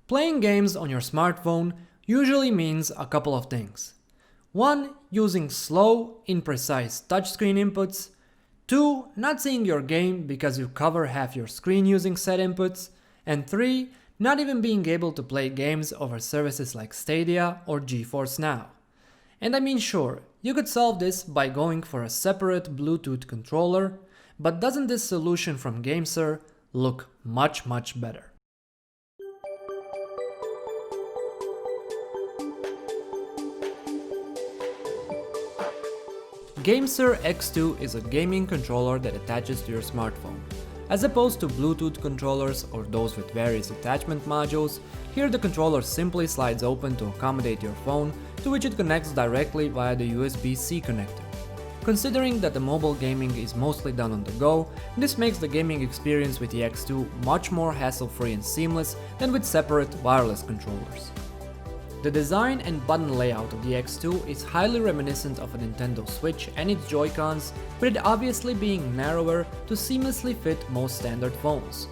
Playing games on your smartphone usually means a couple of things. 1. Using slow, imprecise touchscreen inputs. 2. Not seeing your game because you cover half your screen using said inputs. And 3. Not even being able to play games over services like Stadia or GeForce Now. And I mean, sure, you could solve this by going for a separate Bluetooth controller, but doesn't this solution from GameSir look much better? GameSir X2 is a gaming controller that attaches to your smartphone. As opposed to Bluetooth controllers or those with various attachment modules, here the controller simply slides open to accommodate your phone, to which it connects directly via the USB-C connector. Considering that the mobile gaming is mostly done on the go, this makes the gaming experience with the X2 much more hassle-free and seamless than with separate wireless controllers. The design and button layout of the X2 is highly reminiscent of a Nintendo Switch and its Joy-Cons, with it obviously being narrower to seamlessly fit most standard phones.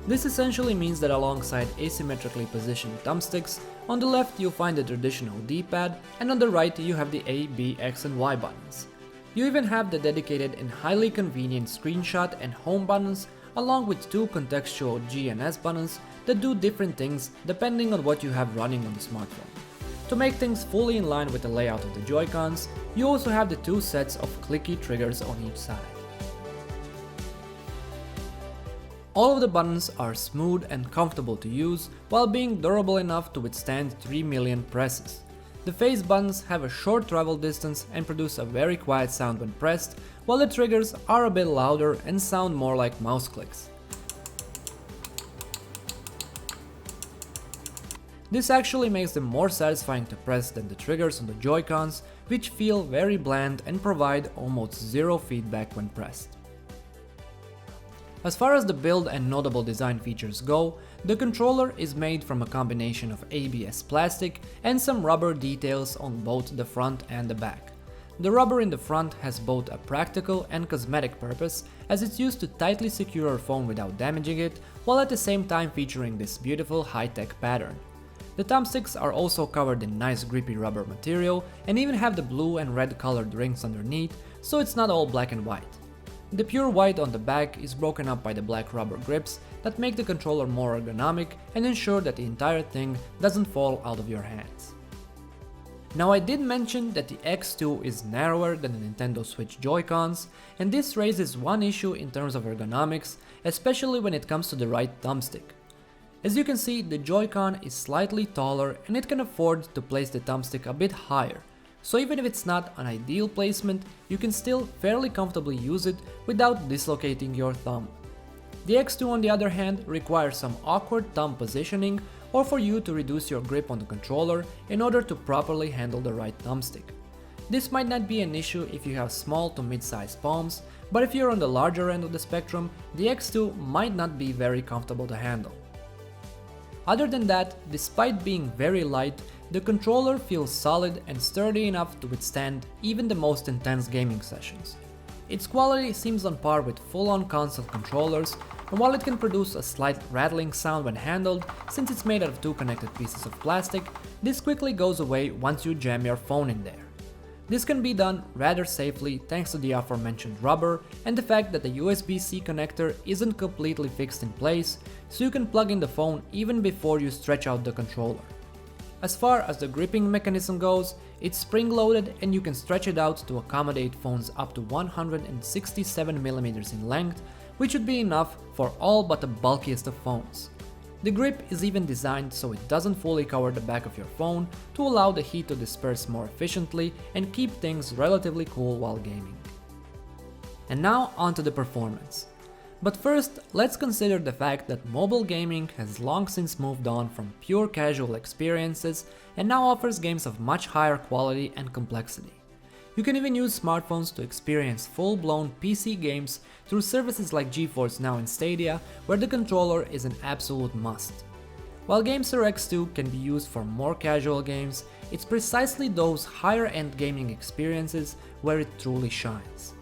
This essentially means that alongside asymmetrically positioned thumbsticks, on the left you'll find the traditional D-pad, and on the right you have the A, B, X and Y buttons. You even have the dedicated and highly convenient screenshot and home buttons, along with 2 contextual G and S buttons that do different things depending on what you have running on the smartphone. To make things fully in line with the layout of the Joy-Cons, you also have the 2 sets of Clicky Triggers on each side. All of the buttons are smooth and comfortable to use while being durable enough to withstand 3 million presses. The face buttons have a short travel distance and produce a very quiet sound when pressed, while the triggers are a bit louder and sound more like mouse clicks. This actually makes them more satisfying to press than the triggers on the Joy-Cons, which feel very bland and provide almost zero feedback when pressed. As far as the build and notable design features go, the controller is made from a combination of ABS plastic and some rubber details on both the front and the back. The rubber in the front has both a practical and cosmetic purpose, as it's used to tightly secure your phone without damaging it, while at the same time featuring this beautiful high-tech pattern. The thumbsticks are also covered in nice grippy rubber material and even have the blue and red colored rings underneath, so it's not all black and white. The pure white on the back is broken up by the black rubber grips that make the controller more ergonomic and ensure that the entire thing doesn't fall out of your hands. Now, I did mention that the X2 is narrower than the Nintendo Switch Joy-Cons, and this raises one issue in terms of ergonomics, especially when it comes to the right thumbstick. As you can see, the Joy-Con is slightly taller and it can afford to place the thumbstick a bit higher, so even if it's not an ideal placement, you can still fairly comfortably use it without dislocating your thumb. The X2 on the other hand requires some awkward thumb positioning or for you to reduce your grip on the controller in order to properly handle the right thumbstick. This might not be an issue if you have small to mid-sized palms, but if you're on the larger end of the spectrum, the X2 might not be very comfortable to handle. Other than that, despite being very light, the controller feels solid and sturdy enough to withstand even the most intense gaming sessions. Its quality seems on par with full-on console controllers, and while it can produce a slight rattling sound when handled, since it's made out of 2 connected pieces of plastic, this quickly goes away once you jam your phone in there. This can be done rather safely thanks to the aforementioned rubber and the fact that the USB-C connector isn't completely fixed in place, so you can plug in the phone even before you stretch out the controller. As far as the gripping mechanism goes, it's spring-loaded and you can stretch it out to accommodate phones up to 167mm in length, which would be enough for all but the bulkiest of phones. The grip is even designed so it doesn't fully cover the back of your phone to allow the heat to disperse more efficiently and keep things relatively cool while gaming. And now onto the performance. But first, let's consider the fact that mobile gaming has long since moved on from pure casual experiences and now offers games of much higher quality and complexity. You can even use smartphones to experience full-blown PC games through services like GeForce Now and Stadia, where the controller is an absolute must. While GameSir X2 can be used for more casual games, it's precisely those higher-end gaming experiences where it truly shines.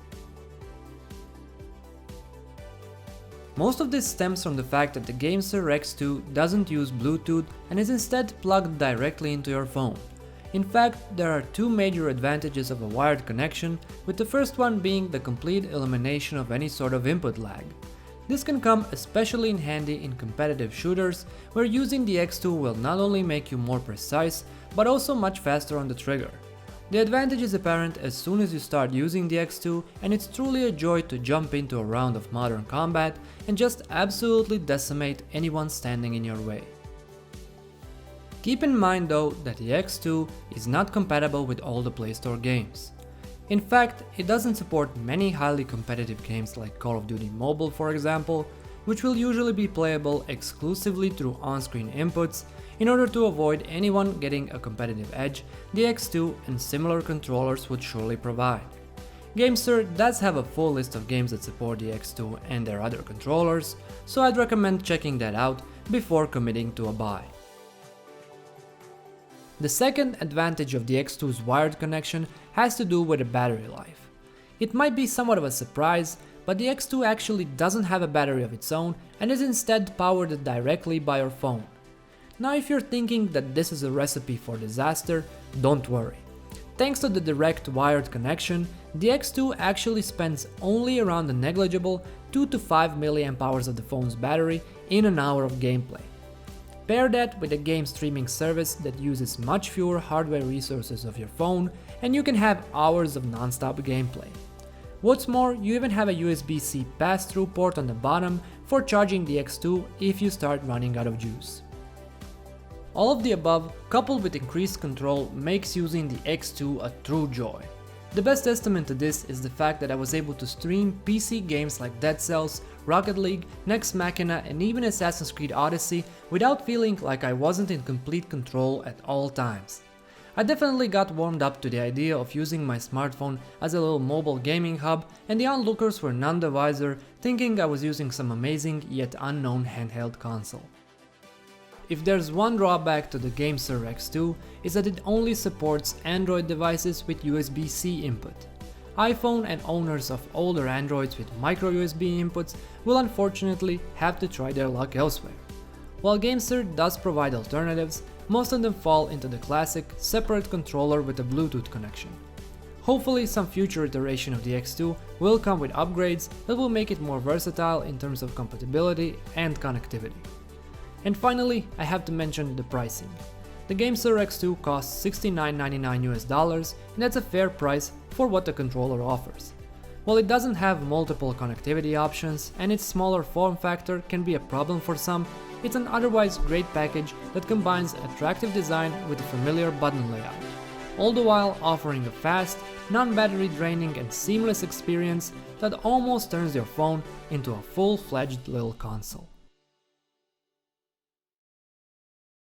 Most of this stems from the fact that the GameSir X2 doesn't use Bluetooth and is instead plugged directly into your phone. In fact, there are two major advantages of a wired connection, with the first one being the complete elimination of any sort of input lag. This can come especially in handy in competitive shooters, where using the X2 will not only make you more precise, but also much faster on the trigger. The advantage is apparent as soon as you start using the X2, and it's truly a joy to jump into a round of modern combat and just absolutely decimate anyone standing in your way. Keep in mind though that the X2 is not compatible with all the Play Store games. In fact, it doesn't support many highly competitive games like Call of Duty Mobile, for example, which will usually be playable exclusively through on-screen inputs. In order to avoid anyone getting a competitive edge, the X2 and similar controllers would surely provide. GameSir does have a full list of games that support the X2 and their other controllers, so I'd recommend checking that out before committing to a buy. The second advantage of the X2's wired connection has to do with the battery life. It might be somewhat of a surprise, but the X2 actually doesn't have a battery of its own and is instead powered directly by your phone. Now if you're thinking that this is a recipe for disaster, don't worry. Thanks to the direct wired connection, the X2 actually spends only around a negligible 2 to 5 mAh of the phone's battery in an hour of gameplay. Pair that with a game streaming service that uses much fewer hardware resources of your phone, and you can have hours of non-stop gameplay. What's more, you even have a USB-C pass-through port on the bottom for charging the X2 if you start running out of juice. All of the above, coupled with increased control, makes using the X2 a true joy. The best testament to this is the fact that I was able to stream PC games like Dead Cells, Rocket League, Nex Machina and even Assassin's Creed Odyssey without feeling like I wasn't in complete control at all times. I definitely got warmed up to the idea of using my smartphone as a little mobile gaming hub, and the onlookers were none the wiser, thinking I was using some amazing yet unknown handheld console. If there's one drawback to the GameSir X2, is that it only supports Android devices with USB-C input. iPhone and owners of older Androids with micro USB inputs will unfortunately have to try their luck elsewhere. While GameSir does provide alternatives, most of them fall into the classic separate controller with a Bluetooth connection. Hopefully some future iteration of the X2 will come with upgrades that will make it more versatile in terms of compatibility and connectivity. And finally, I have to mention the pricing. The GameSir X2 costs $69.99 and that's a fair price for what the controller offers. While it doesn't have multiple connectivity options and its smaller form factor can be a problem for some, it's an otherwise great package that combines attractive design with a familiar button layout, all the while offering a fast, non-battery draining and seamless experience that almost turns your phone into a full-fledged little console.